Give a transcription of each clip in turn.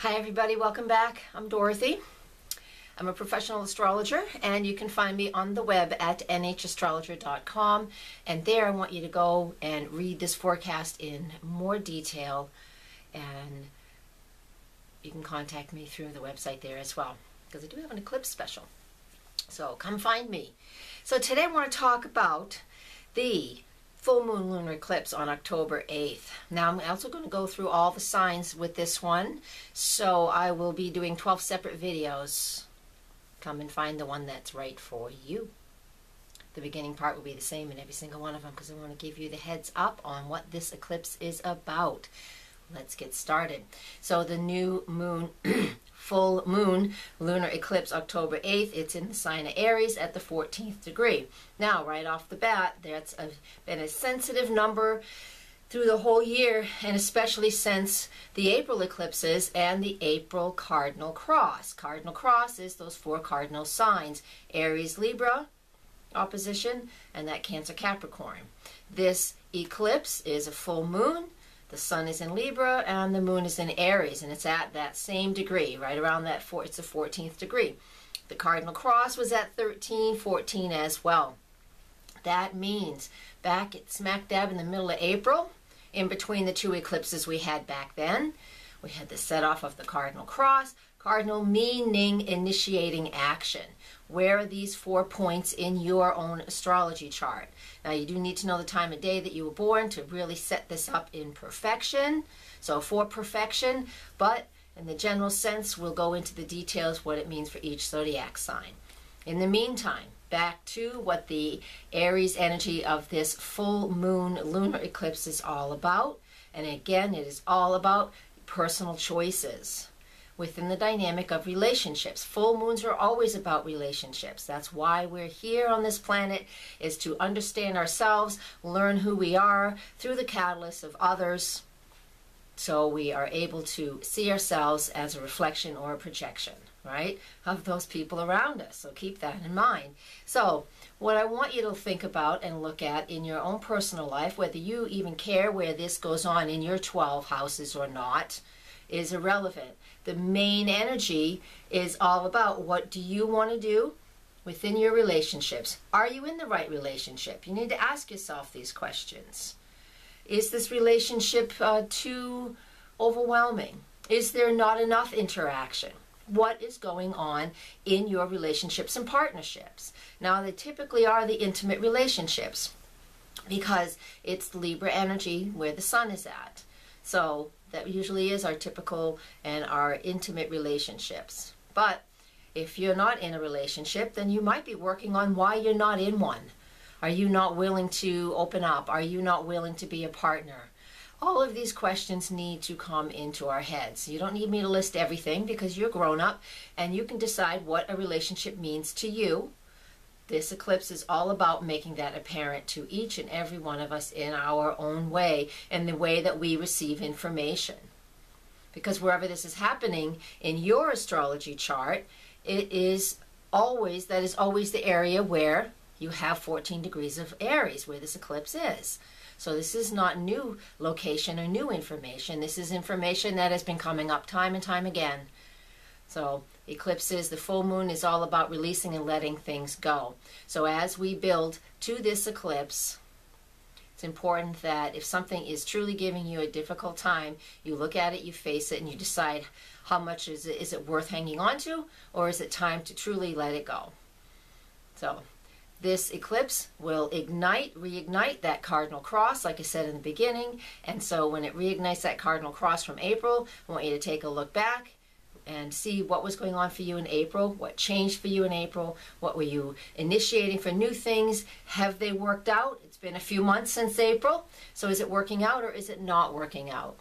Hi everybody, welcome back. I'm Dorothy. I'm a professional astrologer and you can find me on the web at nhastrologer.com, and there I want you to go and read this forecast in more detail, and you can contact me through the website there as well, because I do have an eclipse special. So come find me. So today I want to talk about the full moon lunar eclipse on October 8th. Now I'm also going to go through all the signs with this one, so I will be doing 12 separate videos. Come and find the one that's right for you. The beginning part will be the same in every single one of them because I want to give you the heads up on what this eclipse is about. Let's get started. So the new moon full moon lunar eclipse October 8th, it's in the sign of Aries at the 14th degree. Now right off the bat, that's been a sensitive number through the whole year, and especially since the April eclipses and the April cardinal cross. Cardinal cross is those four cardinal signs: Aries, Libra opposition, and that Cancer, Capricorn. This eclipse is a full moon. The sun is in Libra and the moon is in Aries, and it's at that same degree, right around that it's the 14th degree. The cardinal cross was at 13-14 as well. That means back at smack dab in the middle of April, in between the two eclipses we had back then, we had the set off of the cardinal cross. Cardinal meaning initiating action. Where are these 4 points in your own astrology chart? Now you do need to know the time of day that you were born to really set this up in perfection. So for perfection, but in the general sense, we'll go into the details what it means for each zodiac sign. In the meantime, back to what the Aries energy of this full moon lunar eclipse is all about. And again, it is all about personal choices within the dynamic of relationships. Full moons are always about relationships. That's why we're here on this planet, is to understand ourselves, learn who we are through the catalyst of others, so we are able to see ourselves as a reflection or a projection, right, of those people around us. So keep that in mind. So what I want you to think about and look at in your own personal life, whether you even care where this goes on in your 12 houses or not, is irrelevant. The main energy is all about what do you want to do within your relationships. Are you in the right relationship? You need to ask yourself these questions. Is this relationship too overwhelming? Is there not enough interaction? What is going on in your relationships and partnerships? Now, they typically are the intimate relationships because it's the Libra energy where the sun is at. So that usually is our typical and our intimate relationships. But if you're not in a relationship, then you might be working on why you're not in one. Are you not willing to open up? Are you not willing to be a partner? All of these questions need to come into our heads. You don't need me to list everything because you're grown up and you can decide what a relationship means to you. This eclipse is all about making that apparent to each and every one of us in our own way, and the way that we receive information. Because wherever this is happening in your astrology chart, that is always the area where you have 14 degrees of Aries, where this eclipse is. So this is not new location or new information. This is information that has been coming up time and time again. So eclipses, the full moon is all about releasing and letting things go. So as we build to this eclipse, it's important that if something is truly giving you a difficult time, you look at it, you face it, and you decide how much is it worth hanging on to, or is it time to truly let it go. So this eclipse will reignite that cardinal cross, like I said in the beginning. And so when it reignites that cardinal cross from April, I want you to take a look back and see what was going on for you in April, what changed for you in April, what were you initiating for new things, have they worked out? It's been a few months since April, so is it working out or is it not working out?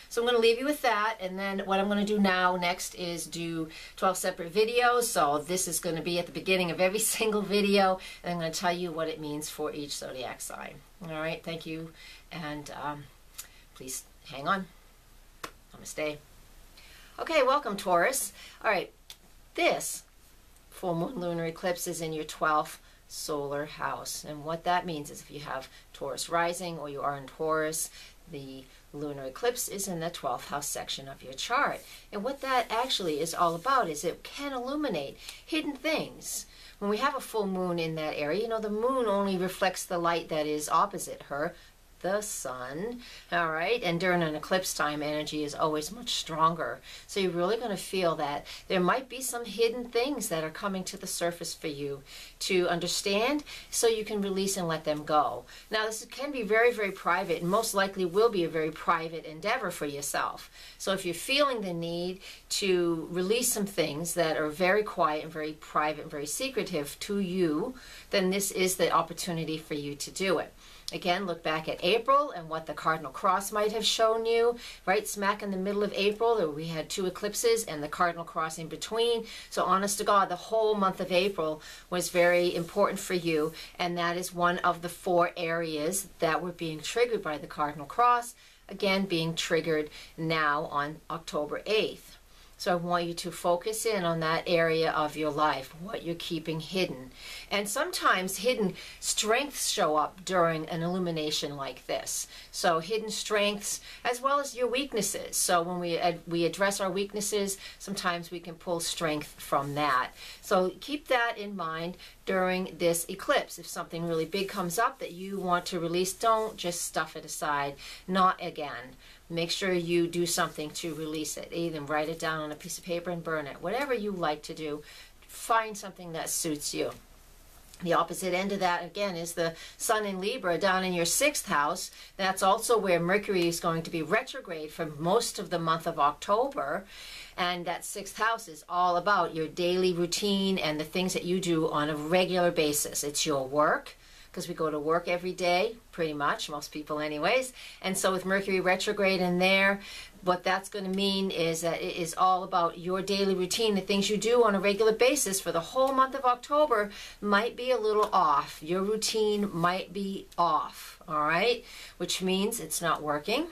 So I'm going to leave you with that, and then what I'm going to do next is do 12 separate videos. So this is going to be at the beginning of every single video, and I'm going to tell you what it means for each zodiac sign. All right, thank you, and please hang on. Namaste. Okay, welcome Taurus. All right, this full moon lunar eclipse is in your 12th solar house. And what that means is if you have Taurus rising or you are in Taurus, the lunar eclipse is in the 12th house section of your chart. And what that actually is all about is it can illuminate hidden things. When we have a full moon in that area, you know, the moon only reflects the light that is opposite her, the sun, all right? And during an eclipse time, energy is always much stronger. So you're really going to feel that there might be some hidden things that are coming to the surface for you to understand, so you can release and let them go. Now, this can be very, very private, and most likely will be a very private endeavor for yourself. So if you're feeling the need to release some things that are very quiet and very private and very secretive to you, then this is the opportunity for you to do it. Again, look back at April and what the Cardinal cross might have shown you. Right smack in the middle of April, we had 2 eclipses and the Cardinal cross in between. So honest to God, the whole month of April was very important for you. And that is one of the 4 areas that were being triggered by the Cardinal cross. Again, being triggered now on October 8th. So I want you to focus in on that area of your life, what you're keeping hidden. And sometimes hidden strengths show up during an illumination like this. So hidden strengths as well as your weaknesses. So when we address our weaknesses, sometimes we can pull strength from that. So keep that in mind during this eclipse. If something really big comes up that you want to release, don't just stuff it aside. Not again. Make sure you do something to release it. Either write it down on a piece of paper and burn it. Whatever you like to do, find something that suits you. The opposite end of that, again, is the Sun in Libra down in your 6th house. That's also where Mercury is going to be retrograde for most of the month of October. And that 6th house is all about your daily routine and the things that you do on a regular basis. It's your work, because we go to work every day, pretty much, most people anyways. And so with Mercury retrograde in there, what that's going to mean is that it is all about your daily routine. The things you do on a regular basis for the whole month of October might be a little off. Your routine might be off, all right? Which means it's not working.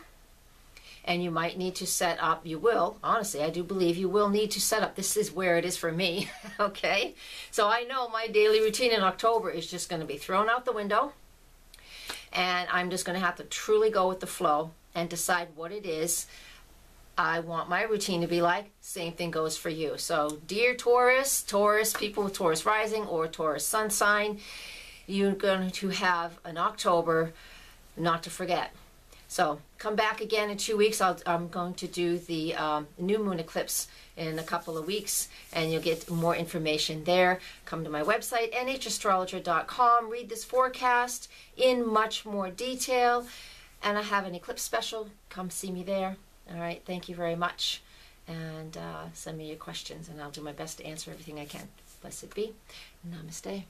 And you might need to set up, you will, honestly, I do believe you will need to set up. This is where it is for me, okay? So I know my daily routine in October is just going to be thrown out the window. And I'm just going to have to truly go with the flow and decide what it is I want my routine to be like. Same thing goes for you. So dear Taurus, people with Taurus rising or Taurus sun sign, you're going to have an October not to forget. So come back again in 2 weeks. I'm going to do the new moon eclipse in a couple of weeks, and you'll get more information there. Come to my website, nhastrologer.com. Read this forecast in much more detail. And I have an eclipse special. Come see me there. All right. Thank you very much. And send me your questions, and I'll do my best to answer everything I can. Blessed be. Namaste.